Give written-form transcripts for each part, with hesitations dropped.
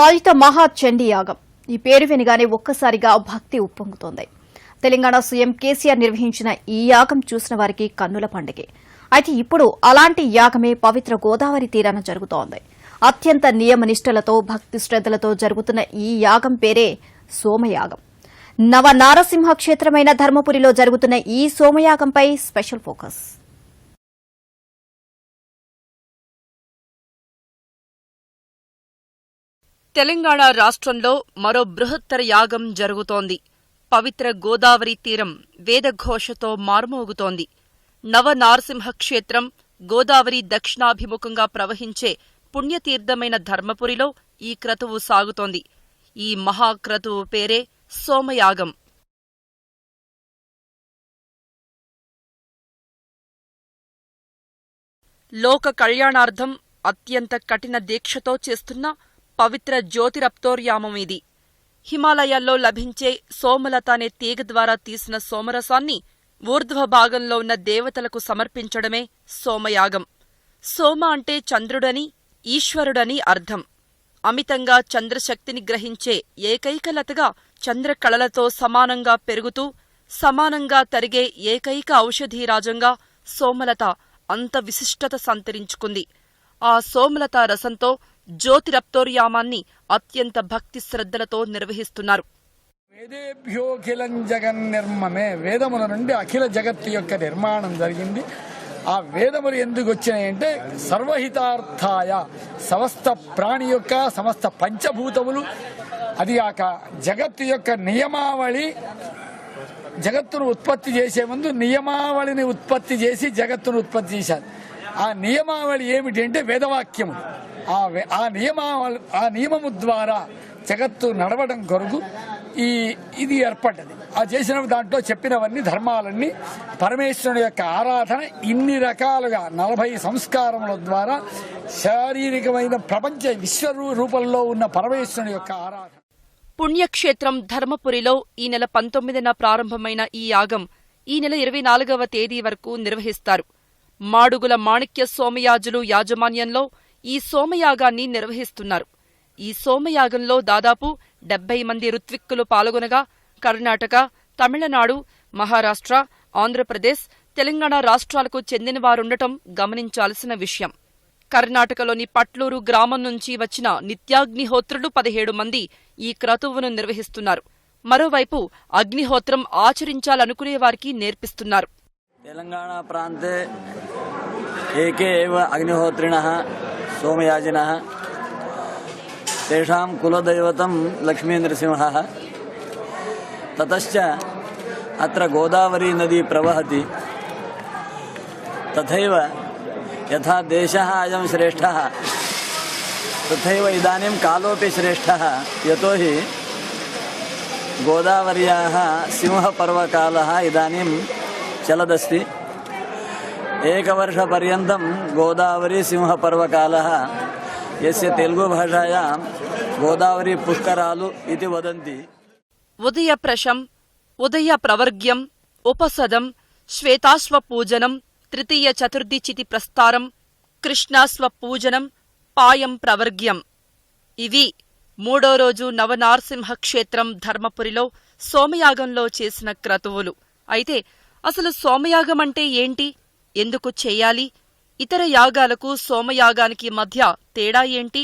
ఆయుత మహాచండీ యాగం ఈ పేరు వినగానే ఒక్కసారిగా భక్తి ఉప్పొంగుతోంది. తెలంగాణ సీఎం కేసీఆర్ నిర్వహించిన ఈ యాగం చూసిన వారికి కన్నుల పండుగే. అయితే ఇప్పుడు అలాంటి యాగమే పవిత్ర గోదావరి తీరాన జరుగుతోంది. అత్యంత నియమనిష్టలతో భక్తి శ్రద్దలతో జరుగుతున్న ఈ యాగం పేరే సోమయాగం. నవ నారసింహ క్షేత్రమైన ధర్మపురిలో జరుగుతున్న ఈ సోమయాగంపై స్పెషల్ ఫోకస్. తెలంగాణ రాష్ట్రంలో మరో బృహత్తర యాగం జరుగుతోంది. పవిత్ర గోదావరి తీరం వేదఘోషతో మారుమోగుతోంది. నవ నారసింహ క్షేత్రం గోదావరి దక్షిణాభిముఖంగా ప్రవహించే పుణ్యతీర్థమైన ధర్మపురిలో ఈ క్రతువు సాగుతోంది. ఈ మహాక్రతువు పేరే సోమయాగం. లోక కళ్యాణార్థం అత్యంత కఠిన దీక్షతో చేస్తున్న పవిత్ర జ్యోతిరప్తోర్యామం ఇది. హిమాలయాల్లో లభించే సోమలత అనే తీగ ద్వారా తీసిన సోమరసాన్ని ఊర్ధ్వ భాగంలో ఉన్న దేవతలకు సమర్పించడమే సోమయాగం. సోమ అంటే చంద్రుడని, ఈశ్వరుడని అర్థం. అమితంగా చంద్రశక్తిని గ్రహించే ఏకైక లతగా చంద్రకళలతో సమానంగా పెరుగుతూ సమానంగా తరిగే ఏకైక ఔషధీరాజంగా సోమలత అంత విశిష్టత సంతరించుకుంది. ఆ సోమలత రసంతో జ్యోతిరప్తోర్యామాన్ని అత్యంత భక్తి శ్రద్ధలతో నిర్వహిస్తున్నారు. వేదేభ్యోఖిలం జగన్నిర్మమే, వేదముల నుండి అఖిల జగత్తు యొక్క నిర్మాణం జరిగింది. ఆ వేదములు ఎందుకు వచ్చినాయంటే సర్వహితార్థాయ, సమస్త ప్రాణి యొక్క సమస్త పంచభూతములు, అది కాక జగత్తు యొక్క నియమావళి. జగత్తును ఉత్పత్తి చేసే ముందు నియమావళిని ఉత్పత్తి చేసి జగత్తును ఉత్పత్తి చేశారు. ఆ నియమావళి ఏమిటి అంటే వేదవాక్యము. ఆ నియమము ద్వారా జగత్తు నడవడం కొరకు ఇది ఏర్పడ్డది. ఆ చేసిన దాంట్లో చెప్పినవన్నీ ధర్మాలన్నీ పరమేశ్వరుని యొక్క ఆరాధన ఇన్ని రకాలుగా 40 సంస్కారముల ద్వారా శారీరకమైన ప్రపంచ విశ్వరూపంలో ఉన్న పరమేశ్వరుని యొక్క ఆరాధన. పుణ్యక్షేత్రం ధర్మపురిలో ఈ నెల 19న ప్రారంభమైన ఈ యాగం ఈ నెల 24వ తేదీ వరకు నిర్వహిస్తారు. మాడుగుల మాణిక్య సోమయాజులు యాజమాన్యంలో ఈ సోమయాగాన్ని నిర్వహిస్తున్నారు. ఈ సోమయాగంలో దాదాపు 70 మంది ఋత్విక్కులు పాల్గొనగా కర్ణాటక, తమిళనాడు, మహారాష్ట్ర, ఆంధ్రప్రదేశ్, తెలంగాణ రాష్ట్రాలకు చెందినవారుండటం గమనించాల్సిన విషయం. కర్ణాటకలోని పట్లూరు గ్రామం నుంచి వచ్చిన నిత్యాగ్నిహోత్రులు 17 మంది ఈ క్రతువును నిర్వహిస్తున్నారు. మరోవైపు అగ్నిహోత్రం ఆచరించాలనుకునే వారికి నేర్పిస్తున్నారు. తెలంగాణ ప్రాంతే ఏకే ఏవ అగ్నిహోత్రిణః సోమయాజినః తేషాం కులదైవతం లక్ష్మీనరసింహः తతశ్చ అత్ర గోదావరీ నదీ ప్రవహతి తథైవ యథా దేశः అయం శ్రేష్టः తథైవ ఇదానీం కాలోపి శ్రేష్టः యతోహి గోదావర్యాः సింహపర్వకాలः ఇదానీం చలదస్తి. ఏకవర్షపర్యంతం గోదావరి సింహపర్వకాలः యస్య తెలుగు భాషాయాం గోదావరి పుష్కరాలు ఇది వదంతి. ఉదయప్రశం, ఉదయ ప్రవర్గ్యం, ఉపసదం, శ్వేతాశ్వపూజనం, తృతీయ చతుర్థి చితి ప్రస్తారం, కృష్ణాశ్వపూజనం, పాయం ప్రవర్గ్యం. ఇవి 3వ రోజు నవనారసింహ క్షేత్రం ధర్మపురిలో సోమయాగంలో చేసిన క్రతువులు. అయితే అసలు సోమయాగమంటే ఏంటి? ఎందుకు చేయాలి? ఇతర యాగాలకు సోమయాగానికి మధ్య తేడా ఏంటి?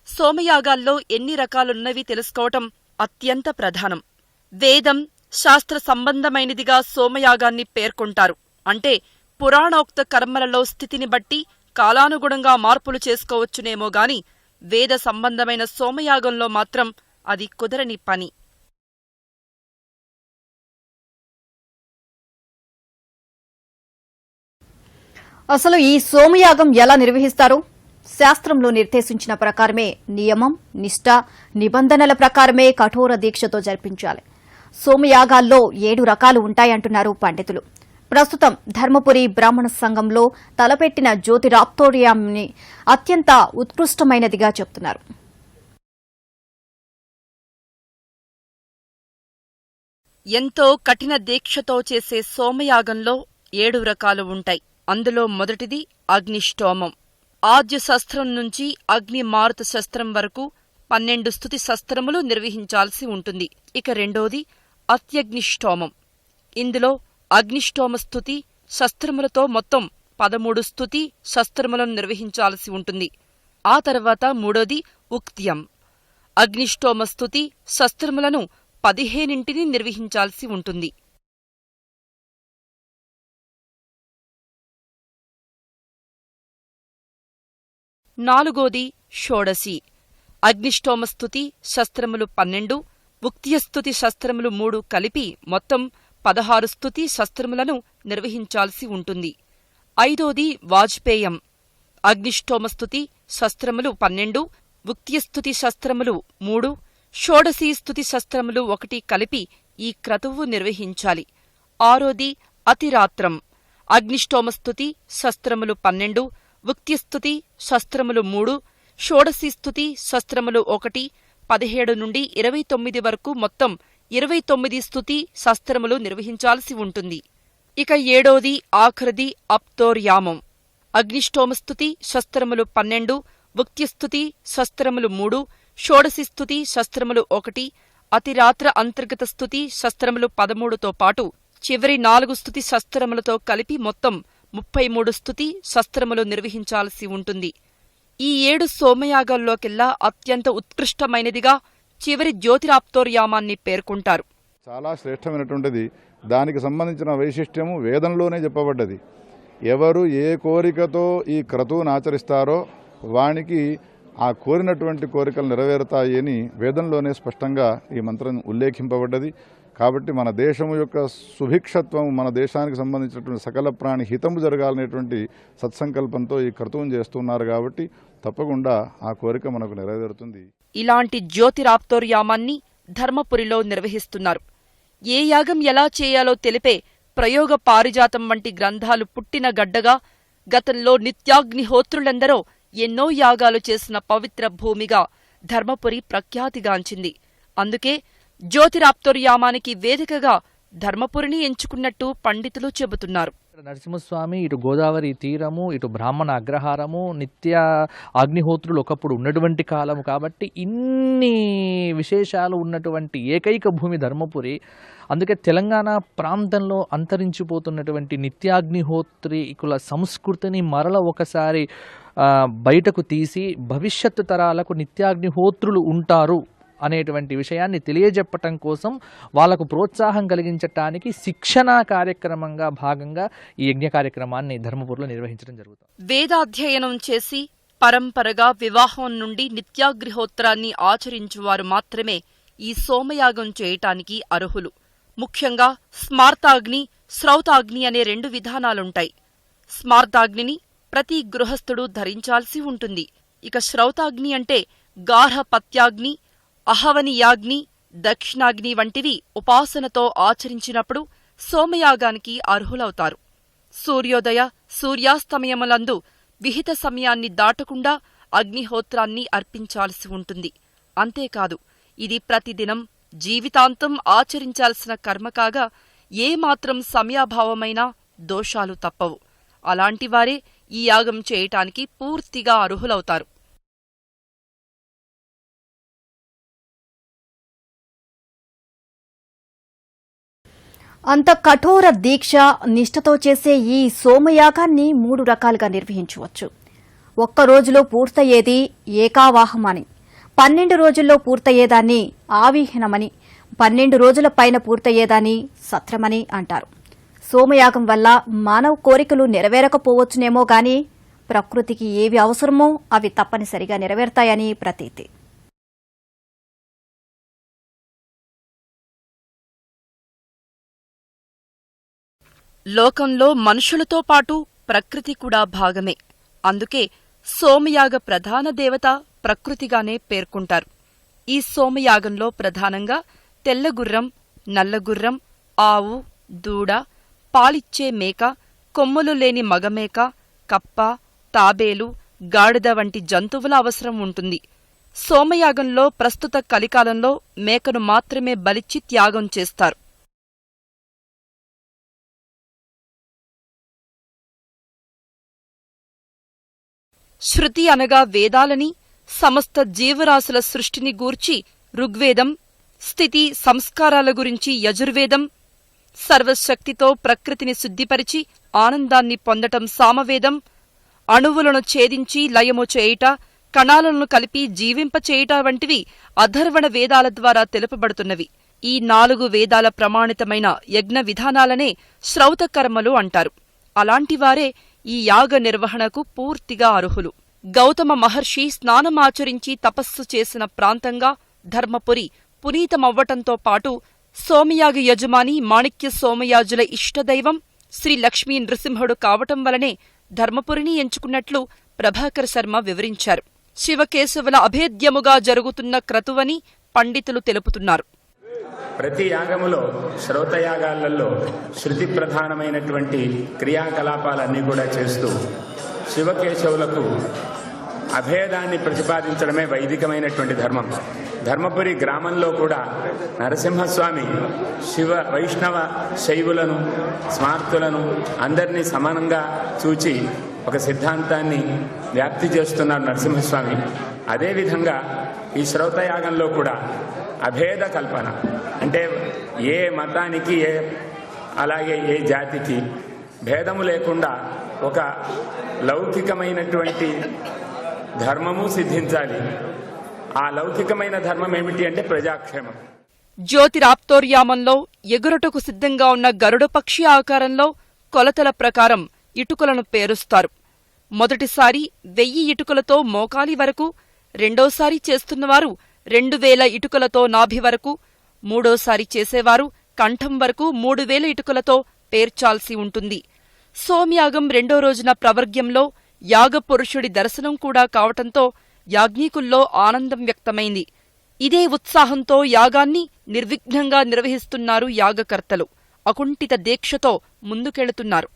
సోమయాగాల్లో ఎన్ని రకాలున్నవి తెలుసుకోవటం అత్యంత ప్రధానం. వేదం, శాస్త్ర సంబంధమైనదిగా సోమయాగాన్ని పేర్కొంటారు. అంటే పురాణోక్త కర్మలలో స్థితిని బట్టి కాలానుగుణంగా మార్పులు చేసుకోవచ్చునేమో గాని వేద సంబంధమైన సోమయాగంలో మాత్రం అది కుదరని పని. అసలు ఈ సోమయాగం ఎలా నిర్వహిస్తారు? శాస్త్రంలో నిర్దేశించిన ప్రకారమే నియమం, నిష్ఠ, నిబంధనల ప్రకారమే కఠోర దీక్షతో జరిపించాలి. సోమయాగాల్లో 7 రకాలు ఉంటాయంటున్నారు పండితులు. ప్రస్తుతం ధర్మపురి బ్రాహ్మణ సంఘంలో తలపెట్టిన జ్యోతిరాప్తోర్యాన్ని అత్యంత ఉత్కృష్టమైనదిగా చెబుతున్నారు. ఎంతో కఠిన దీక్షతో చేసే సోమయాగంలో 7 రకాలు ఉంటాయి. అందులో మొదటిది అగ్నిష్టోమం. ఆద్య శస్త్రం నుంచి అగ్ని మారుత శస్త్రం వరకు 12 స్తుతి శస్త్రములు నిర్వహించాల్సి ఉంటుంది. ఇక రెండోది అత్యగ్నిష్టోమం. ఇందులో అగ్నిష్టోమ స్తుతి శస్త్రములతో మొత్తం 13 స్తుతి శస్త్రములను నిర్వహించాల్సి ఉంటుంది. ఆ తర్వాత మూడోది ఉక్త్యం. అగ్నిష్టోమ స్తుతి శస్త్రములను 15 నిర్వహించాల్సి ఉంటుంది. నాలుగోది షోడశి. అగ్నిష్టోమస్తుతి శస్త్రములు 12, ఉక్త్యస్తుతి శస్త్రములు 3 కలిపి మొత్తం 16 స్తుతి శస్త్రములను నిర్వహించాల్సి ఉంటుంది. ఐదోది వాజ్పేయం. అగ్నిష్టోమస్తుతి శస్త్రములు 12, ఉక్త్యస్తుతి శస్త్రములు 3, షోడశీ స్తుతి శస్త్రములు 1 కలిపి ఈ క్రతువు నిర్వహించాలి. ఆరోది అతిరాత్రం. అగ్నిష్టోమస్తుతి శస్త్రములు 12, ఉక్త్యస్తుతి శస్త్రములు 3, షోడశీస్తుతి శస్త్రములు 1, 17 నుండి 29 వరకు మొత్తం 29 స్తుతి శస్త్రములు నిర్వహించాల్సి ఉంటుంది. ఇక ఏడోది ఆఖరిది అప్తోర్యామం. అగ్నిష్టోమస్తుతి శస్త్రములు 12, ఉక్త్యస్తుతి శస్త్రములు 3, షోడశీస్తుతి శస్త్రములు 1, అతిరాత్ర అంతర్గత స్తుతి శస్త్రములు 13తో పాటు చివరి 4 స్తుతి శస్త్రములతో కలిపి మొత్తం 33 స్తుతి శస్త్రములు నిర్వహించాల్సి ఉంటుంది. ఈ 7 సోమయాగాల్లోకెల్లా అత్యంత ఉత్కృష్టమైనదిగా చివరి జ్యోతిరాప్తోర్యామాన్ని పేర్కొంటారు. చాలా శ్రేష్టమైనటువంటిది. దానికి సంబంధించిన వైశిష్ట్యము వేదంలోనే చెప్పబడ్డది. ఎవరు ఏ కోరికతో ఈ క్రతువును ఆచరిస్తారో వానికి ఆ కోరినటువంటి కోరికలు నెరవేరుతాయి అని వేదంలోనే స్పష్టంగా ఈ మంత్రం ఉల్లేఖింపబడ్డది. కాబట్టి మన దేశము యొక్క సుభిక్షత్వం, మన దేశానికి సంబంధించినటువంటి సకల ప్రాణి హితము జరగాలనేటువంటి సత్సంకల్పంతో ఈ క్రతువును చేస్తున్నారు. కాబట్టి తప్పకుండా ఆ కోరిక మనకు నెరవేరుతుంది. ఇలాంటి జ్యోతిరాప్తోర్యామాన్ని ధర్మపురిలో నిర్వహిస్తున్నారు. ఏ యాగం ఎలా చేయాలో తెలిపే ప్రయోగ పారిజాతం వంటి గ్రంథాలు పుట్టిన గడ్డగా గతంలో నిత్యాగ్నిహోత్రులెందరో ఎన్నో యాగాలు చేసిన పవిత్ర భూమిగా ధర్మపురి ప్రఖ్యాతిగాంచింది. అందుకే జ్యోతిరాప్తోర్యామానికి వేదికగా ధర్మపురిని ఎంచుకున్నట్టు పండితులు చెబుతున్నారు. నరసింహస్వామి ఇటు గోదావరి తీరము, ఇటు బ్రాహ్మణ అగ్రహారము, నిత్య అగ్నిహోత్రులు ఒకప్పుడు ఉన్నటువంటి కాలము. కాబట్టి ఇన్ని విశేషాలు ఉన్నటువంటి ఏకైక భూమి ధర్మపురి. అందుకే తెలంగాణ ప్రాంతంలో అంతరించిపోతున్నటువంటి నిత్యాగ్నిహోత్రికుల సంస్కృతిని మరల ఒకసారి బయటకు తీసి భవిష్యత్తు తరాలకు నిత్యాగ్నిహోత్రులు ఉంటారు అనేటువంటి విషయాన్ని తెలియజెప్పటం కోసం వాళ్లకు ప్రోత్సాహం కలిగించటానికి శిక్షణా కార్యక్రమంగా భాగంగా ఈ యజ్ఞ కార్యక్రమాన్ని ధర్మపురిలో నిర్వహించడం జరుగుతుంది. వేదాధ్యయనం చేసి పరంపరగా వివాహం నుండి నిత్యాగ్నిహోత్రాన్ని ఆచరించువారు మాత్రమే ఈ సోమయాగం చేయటానికి అర్హులు. ముఖ్యంగా స్మార్తాగ్ని, శ్రౌతాగ్ని అనే 2 విధానాలుంటాయి. స్మార్తాగ్నిని ప్రతి గృహస్థుడు ధరించాల్సి ఉంటుంది. ఇక శ్రౌతాగ్ని అంటే గార్హపత్యాగ్ని, అహవనియాగ్ని, దక్షిణాగ్ని వంటివి ఉపాసనతో ఆచరించినప్పుడు సోమయాగానికి అర్హులవుతారు. సూర్యోదయ, సూర్యాస్తమయములందు విహిత సమయాన్ని దాటకుండా అగ్నిహోత్రాన్ని అర్పించాల్సి ఉంటుంది. అంతేకాదు, ఇది ప్రతిదినం జీవితాంతం ఆచరించాల్సిన కర్మ కాగా ఏమాత్రం సమయాభావమైనా దోషాలు తప్పవు. అలాంటివారే ఈ యాగం చేయటానికి పూర్తిగా అర్హులవుతారు. అంత కఠోర దీక్ష, నిష్ఠతో చేసే ఈ సోమయాగాన్ని 3 రకాలుగా నిర్వహించవచ్చు. ఒక్క రోజులో పూర్తయ్యేది ఏకావాహమని, 12 రోజుల్లో పూర్తయ్యేదాన్ని ఆవిహనమని, 12 రోజుల పైన పూర్తయ్యేదాన్ని సత్రమని అంటారు. సోమయాగం వల్ల మానవ కోరికలు నెరవేరకపోవచ్చునేమో గాని ప్రకృతికి ఏవి అవసరమో అవి తప్పనిసరిగా నెరవేరుతాయని ప్రతీతి. లోకంలో మనుషులతో పాటు ప్రకృతి కూడా భాగమే. అందుకే సోమయాగ ప్రధాన దేవత ప్రకృతిగానే పేర్కొంటారు. ఈ సోమయాగంలో ప్రధానంగా తెల్లగుర్రం, నల్లగుర్రం, ఆవు, దూడ, పాలిచ్చే మేక, కొమ్ములు లేని మగమేక, కప్ప, తాబేలు, గాడిద వంటి జంతువుల అవసరం ఉంటుంది. సోమయాగంలో ప్రస్తుత కలికాలంలో మేకను మాత్రమే బలిచ్చి త్యాగం చేస్తారు. శృతి అనగా వేదాలని, సమస్త జీవరాశుల సృష్టిని గూర్చి ఋగ్వేదం, స్థితి సంస్కారాల గురించి యజుర్వేదం, సర్వశక్తితో ప్రకృతిని శుద్ధిపరిచి ఆనందాన్ని పొందటం సామవేదం, అణువులను ఛేదించి లయము చేయుట, కణాలను కలిపి జీవింపచేయుట వంటివి అథర్వణ వేదాల ద్వారా తెలుపబడుతున్నవి. ఈ 4 వేదాల ప్రమాణితమైన యజ్ఞ విధానాలనే శ్రౌత కర్మలు అంటారు. అలాంటివారే ఈ యాగ నిర్వహణకు పూర్తిగా అర్హులు. గౌతమ మహర్షి స్నానమాచరించి తపస్సు చేసిన ప్రాంతంగా ధర్మపురి పునీతమవ్వటంతో పాటు సోమయాగ యజమాని మాణిక్య సోమయాజుల ఇష్టదైవం శ్రీ లక్ష్మీ నృసింహుడు కావటం వలనే ధర్మపురిని ఎంచుకున్నట్లు ప్రభాకర్ శర్మ వివరించారు. శివకేశవుల అభేద్యముగా జరుగుతున్న క్రతువని పండితులు తెలుపుతున్నారు. ప్రతి యాగములో శ్రౌతయాగాలలో శృతి ప్రధానమైనటువంటి క్రియాకలాపాలన్నీ కూడా చేస్తూ శివకేశవులకు అభేదాన్ని ప్రతిపాదించడమే వైదికమైనటువంటి ధర్మం. ధర్మపురి గ్రామంలో కూడా నరసింహస్వామి శివ వైష్ణవ శైవులను స్మార్తులను అందరినీ సమానంగా చూచి ఒక సిద్ధాంతాన్ని వ్యాప్తి చేస్తున్నారు నరసింహస్వామి. అదేవిధంగా ఈ శ్రౌతయాగంలో కూడా అభేద కల్పన అంటే ఏ మతానికి అలాగే ఏ జాతికి భేదము లేకుండా ఒక లౌకికమైనటువంటి ధర్మము సిద్ధించాలి. ఆ లౌకికమైన ధర్మం ఏమిటి అంటే ప్రజాక్షేమం. జ్యోతిరాప్తోర్యామంలో ఎగురుటకు సిద్ధంగా ఉన్న గరుడ పక్షి ఆకారంలో కొలతల ప్రకారం ఇటుకలను పేరుస్తారు. మొదటిసారి 1000 ఇటుకలతో మోకాలి వరకు, రెండోసారి చేస్తున్నవారు 2000 ఇటుకలతో నాభి వరకు, మూడోసారి చేసేవారు కంఠం వరకు 3000 ఇటుకలతో పేర్చాల్సి ఉంటుంది. సోమయాగం 2వ రోజున ప్రవర్గ్యంలో యాగపురుషుడి దర్శనం కూడా కావటంతో యాజ్ఞికుల్లో ఆనందం వ్యక్తమైంది. ఇదే ఉత్సాహంతో యాగాన్ని నిర్విఘ్నంగా నిర్వహిస్తున్నారు యాగకర్తలు. అకుంఠిత దీక్షతో ముందుకెళుతున్నారు.